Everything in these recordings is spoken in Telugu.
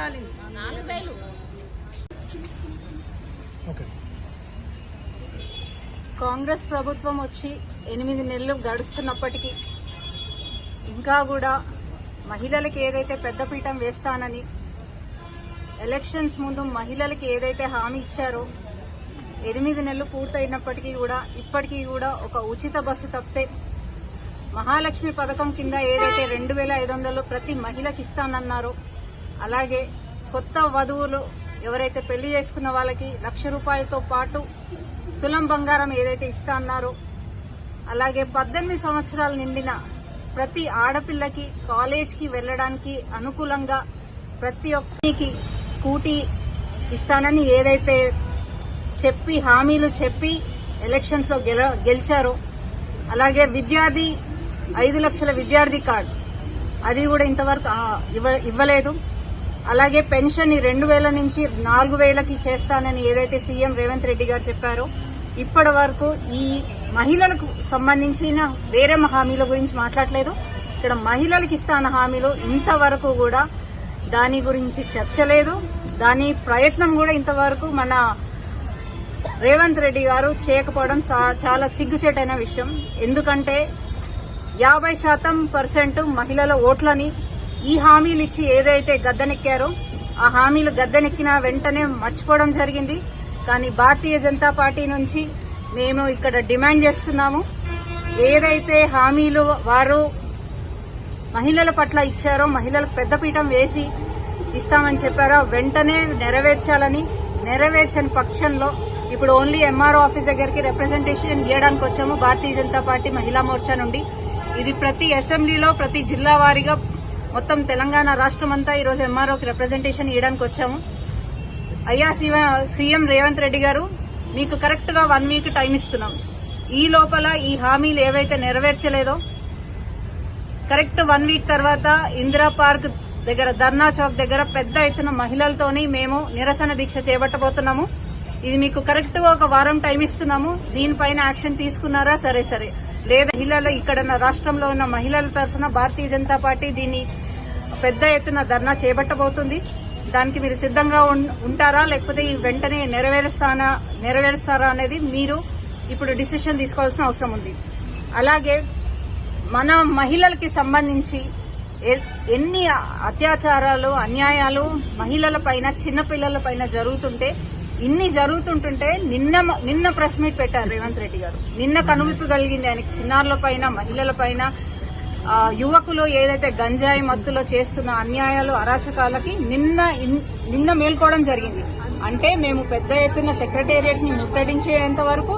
పెంచాలి. కాంగ్రెస్ ప్రభుత్వం వచ్చి 8 నెలలు గడుస్తున్నప్పటికీ ఇంకా కూడా మహిళలకు ఏదైతే పెద్దపీఠం వేస్తానని ఎలక్షన్స్ ముందు మహిళలకు ఏదైతే హామీ ఇచ్చారో 8 నెలలు పూర్తయినప్పటికీ కూడా ఇప్పటికీ కూడా ఒక ఉచిత బస్సు తప్పితే మహాలక్ష్మి పథకం కింద ఏదైతే 2500 ప్రతి మహిళకి ఇస్తానన్నారో, అలాగే కొత్త వధువులు ఎవరైతే పెళ్లి చేసుకున్న వాళ్ళకి 1,00,000 రూపాయలతో పాటు తులం బంగారం ఏదైతే ఇస్తా అన్నారో, అలాగే 18 సంవత్సరాలు నిండిన ప్రతి ఆడపిల్లకి కాలేజ్కి వెళ్లడానికి అనుకూలంగా ప్రతి ఒక్కరికి స్కూటీ ఇస్తానని ఏదైతే చెప్పి హామీలు చెప్పి ఎలక్షన్స్ లో గెలిచారో, అలాగే విద్యార్థి 5 లక్షల విద్యార్థి కార్డు అది కూడా ఇంతవరకు ఇవ్వలేదు. అలాగే పెన్షన్ 2,000 నుంచి 4,000కి చేస్తానని ఏదైతే సీఎం రేవంత్ రెడ్డి గారు చెప్పారో, ఇప్పటి వరకు ఈ మహిళలకు సంబంధించిన వేరే హామీల గురించి మాట్లాడలేదు. ఇక్కడ మహిళలకు ఇస్తాన హామీలు ఇంతవరకు కూడా దాని గురించి చర్చ లేదు. దాని ప్రయత్నం కూడా ఇంతవరకు మన రేవంత్ రెడ్డి గారు చేయకపోవడం చాలా సిగ్గుచేటైన విషయం. ఎందుకంటే 50% మహిళల ఓట్లని ఈ హామీలు ఇచ్చి ఏదైతే గద్దెనెక్కారో ఆ హామీలు గద్దెనెక్కిన వెంటనే మర్చిపోవడం జరిగింది. కానీ భారతీయ జనతా పార్టీ నుంచి మేము ఇక్కడ డిమాండ్ చేస్తున్నాము, ఏదైతే హామీలు వారు మహిళల పట్ల ఇచ్చారో, మహిళలకు పెద్దపీఠం వేసి ఇస్తామని చెప్పారో వెంటనే నెరవేర్చాలని. నెరవేర్చని పక్షంలో ఇప్పుడు ఓన్లీ ఎంఆర్ఓ ఆఫీస్ దగ్గరికి రిప్రజెంటేషన్ ఇవ్వడానికి వచ్చాము భారతీయ జనతా పార్టీ మహిళా మోర్చా నుండి. ఇది ప్రతి అసెంబ్లీలో ప్రతి జిల్లా వారీగా మొత్తం తెలంగాణ రాష్ట్రం అంతా ఈరోజు ఎంఆర్ఓకి రిప్రజెంటేషన్ ఇవ్వడానికి వచ్చాము. అయ్యా సీఎం రేవంత్ రెడ్డి గారు, మీకు కరెక్ట్ గా 1 వీక్ టైం ఇస్తున్నాం. ఈ లోపల ఈ హామీలు ఏవైతే నెరవేర్చలేదో కరెక్ట్ 1 వీక్ తర్వాత ఇందిరా పార్క్ దగ్గర ధర్నా చౌక్ దగ్గర పెద్ద ఎత్తున మహిళలతోని మేము నిరసన దీక్ష చేపట్టబోతున్నాము. ఇది మీకు కరెక్ట్ గా 1 వారం టైం ఇస్తున్నాము. దీనిపైన యాక్షన్ తీసుకున్నారా? సరే లేదా మహిళలు ఇక్కడ రాష్ట్రంలో ఉన్న మహిళల తరఫున భారతీయ జనతా పార్టీ దీన్ని పెద్ద ఎత్తున ధర్నా చేపట్టబోతుంది. దానికి మీరు సిద్ధంగా ఉంటారా, లేకపోతే వెంటనే నెరవేరుస్తారా అనేది మీరు ఇప్పుడు డిసిషన్ తీసుకోవాల్సిన అవసరం ఉంది. అలాగే మన మహిళలకి సంబంధించి ఎన్ని అత్యాచారాలు అన్యాయాలు మహిళల పైన చిన్నపిల్లల పైన ఇన్ని జరుగుతుంటుంటే నిన్న ప్రెస్ మీట్ పెట్టారు రేవంత్ రెడ్డి గారు. నిన్న కనువిప్పు కలిగింది ఆయనకి చిన్నారుల పైన మహిళల పైన యువకులు ఏదైతే గంజాయి మత్తులో చేస్తున్న అన్యాయాలు అరాచకాలకి నిన్న మేల్కోవడం జరిగింది. అంటే మేము పెద్ద ఎత్తున సెక్రటేరియట్ ని ముట్టడించేంత వరకు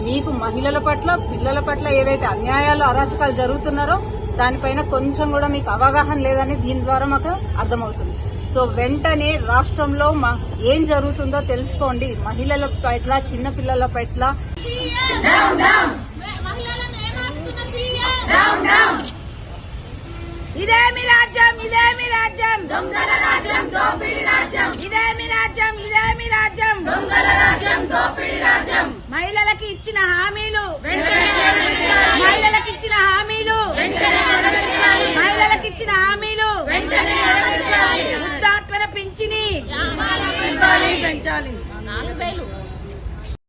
మీకు మహిళల పట్ల పిల్లల పట్ల ఏదైతే అన్యాయాలు అరాచకాలు జరుగుతున్నారో దానిపైన కొంచెం కూడా మీకు అవగాహన లేదని దీని ద్వారా మాకు అర్థమవుతుంది. సో వెంటనే రాష్ట్రంలో ఏం జరుగుతుందో తెలుసుకోండి. మహిళల పట్ల చిన్నపిల్లల పట్ల ఇదేమి రాజ్యం, ఇదేమి రాజ్యం, దొంగల రాజ్యం, దోపిడీ రాజ్యం, ఇదేమి రాజ్యం, ఇదేమి రాజ్యం, దొంగల రాజ్యం, దోపిడీ రాజ్యం. మహిళలకు ఇచ్చిన హామీలు మహిళలకు ఇచ్చిన హామీలు మహిళలకు ఇచ్చిన హామీలు వృద్ధాప్య పింఛని పెంచాలి. 4,000